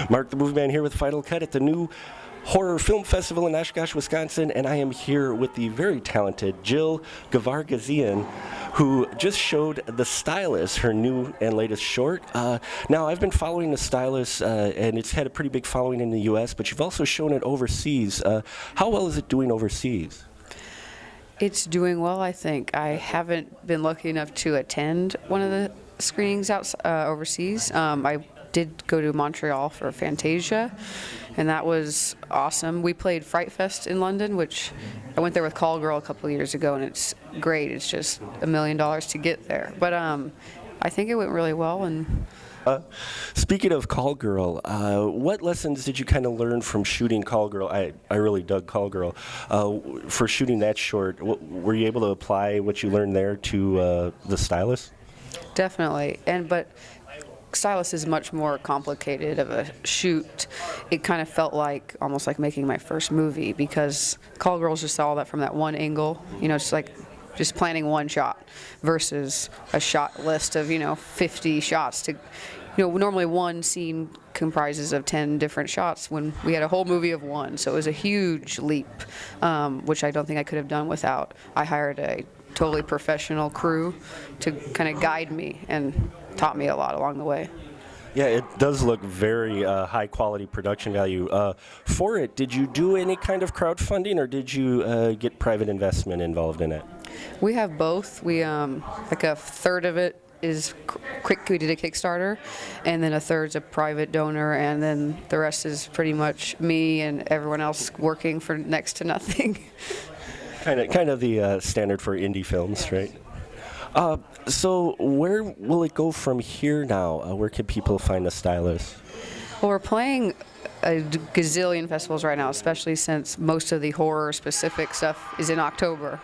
Mark the Movie Man here with Final Cut at the NeW Horror Film Festival in Oshkosh, Wisconsin, and I am here with the very talented Jill Gervargizian, who just showed The Stylist, her new and latest short. Now, I've been following The Stylist, and it's had a pretty big following in the U.S., but you've also shown it overseas. How well is it doing overseas? It's doing well, I think. I haven't been lucky enough to attend one of the screenings overseas. I did go to Montreal for Fantasia, and that was awesome. We played Fright Fest in London, which I went there with Call Girl a couple of years ago, and it's great. It's just $1 million to get there. But I think it went really well. And speaking of Call Girl, what lessons did you kind of learn from shooting Call Girl? I really dug Call Girl. For shooting that short, were you able to apply what you learned there to The Stylist? Definitely. But Stylist is much more complicated of a shoot. It kind of felt like almost like making my first movie, because Call Girls just saw that from that one angle, it's like just planning one shot versus a shot list of 50 shots to normally one scene comprises of 10 different shots, when we had a whole movie of one. So it was a huge leap, which I don't think I could have done without. I hired a totally professional crew to kind of guide me and taught me a lot along the way. Yeah, it does look very high quality production value. For it, did you do any kind of crowdfunding, or did you get private investment involved in it? We have both. We like a third of it is quick. We did a Kickstarter, and then a third's a private donor, and then the rest is pretty much me and everyone else working for next to nothing. Kind of the standard for indie films, right? So where will it go from here now? Where can people find The Stylist? Well, we're playing a gazillion festivals right now, especially since most of the horror-specific stuff is in October.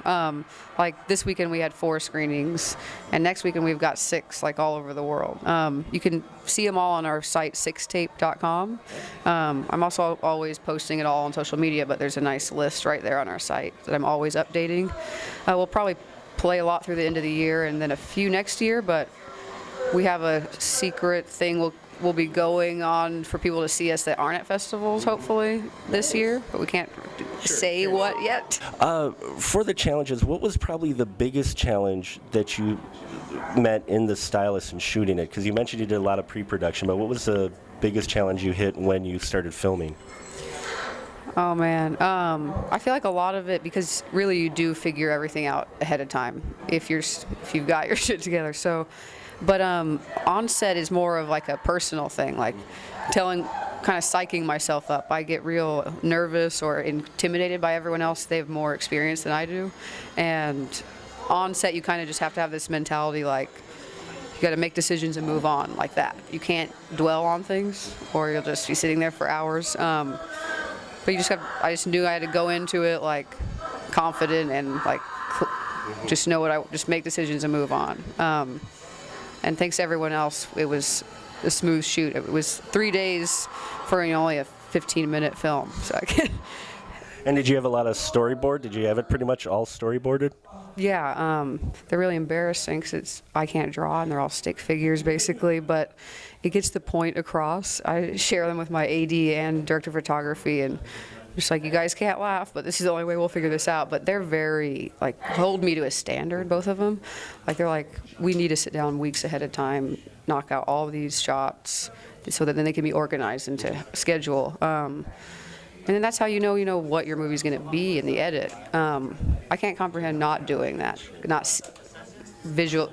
Like this weekend we had 4 screenings, and next weekend we've got 6, like all over the world. You can see them all on our site, sixtape.com. I'm also always posting it all on social media, but there's a nice list right there on our site that I'm always updating. We'll probably play a lot through the end of the year, and then a few next year, but we have a secret thing we'll be going on for people to see us that aren't at festivals, hopefully, this year, but we can't say what yet. For the challenges, what was probably the biggest challenge that you met in The Stylist and shooting it? Because you mentioned you did a lot of pre-production, but what was the biggest challenge you hit when you started filming? Oh man, I feel like a lot of it, because really you do figure everything out ahead of time if you've got your shit together. So, but on set is more of like a personal thing, like kind of psyching myself up. I get real nervous or intimidated by everyone else. They have more experience than I do, and on set you kind of just have to have this mentality, like you got to make decisions and move on, like that. You can't dwell on things, or you'll just be sitting there for hours. But I just knew I had to go into it like confident and like just make decisions and move on. And thanks to everyone else, it was a smooth shoot. It was 3 days for only a 15-minute film. So And did you have a lot of storyboard? Did you have it pretty much all storyboarded? Yeah, they're really embarrassing because I can't draw, and they're all stick figures basically, but it gets the point across. I share them with my AD and director of photography, and just like, you guys can't laugh, but this is the only way we'll figure this out. But they're very, like, hold me to a standard, both of them. Like, they're like, we need to sit down weeks ahead of time, knock out all of these shots so that then they can be organized into schedule. And then that's how you know what your movie's going to be in the edit. I can't comprehend not doing that, not visual,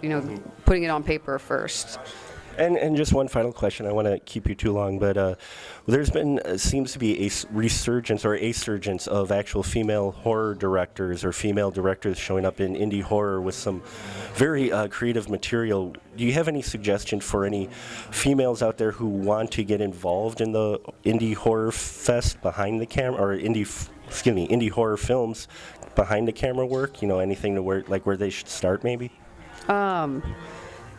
putting it on paper first. And just one final question. I want to keep you too long, but there's been seems to be a resurgence or a surgence of actual female horror directors or female directors showing up in indie horror with some very creative material. Do you have any suggestion for any females out there who want to get involved in the indie horror fest behind the camera, or indie horror films behind the camera work? Anything to where they should start maybe?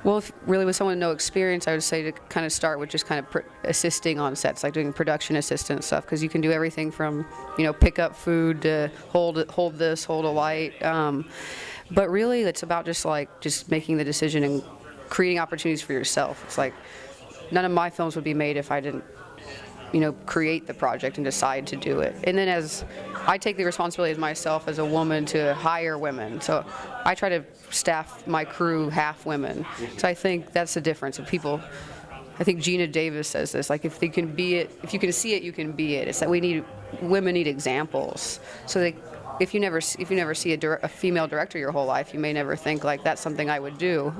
Well, if really with someone with no experience, I would say to kind of start with just kind of assisting on sets, like doing production assistant stuff, because you can do everything from, pick up food to hold a light. But really, it's about just making the decision and creating opportunities for yourself. It's like none of my films would be made if I didn't create the project and decide to do it. And then as I take the responsibility as myself as a woman to hire women. So I try to staff my crew half women. So I think that's the difference of people. I think Gina Davis says this, like if you can see it, you can be it. It's that women need examples. So if you never see a female director your whole life, you may never think like that's something I would do.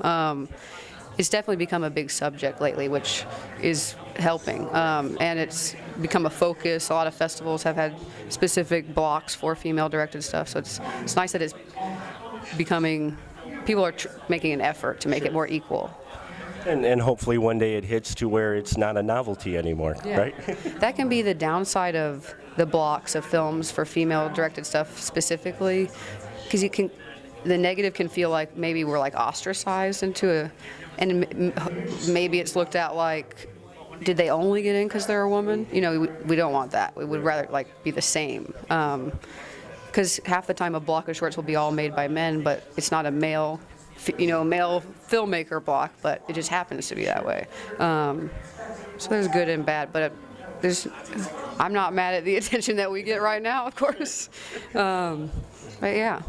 It's definitely become a big subject lately, which is helping, and it's become a focus. A lot of festivals have had specific blocks for female-directed stuff, so it's nice that it's becoming. People are making an effort to make it more equal. And hopefully one day it hits to where it's not a novelty anymore, right? That can be the downside of the blocks of films for female-directed stuff specifically, because the negative can feel like maybe we're like ostracized and maybe it's looked at like, did they only get in because they're a woman? We don't want that. We would rather like be the same. Because half the time a block of shorts will be all made by men, but it's not a male filmmaker block, but it just happens to be that way. So there's good and bad, but I'm not mad at the attention that we get right now, of course. But yeah.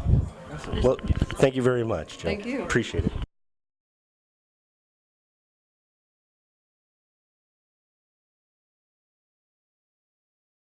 Well, thank you very much, Jill. Thank you. Appreciate it.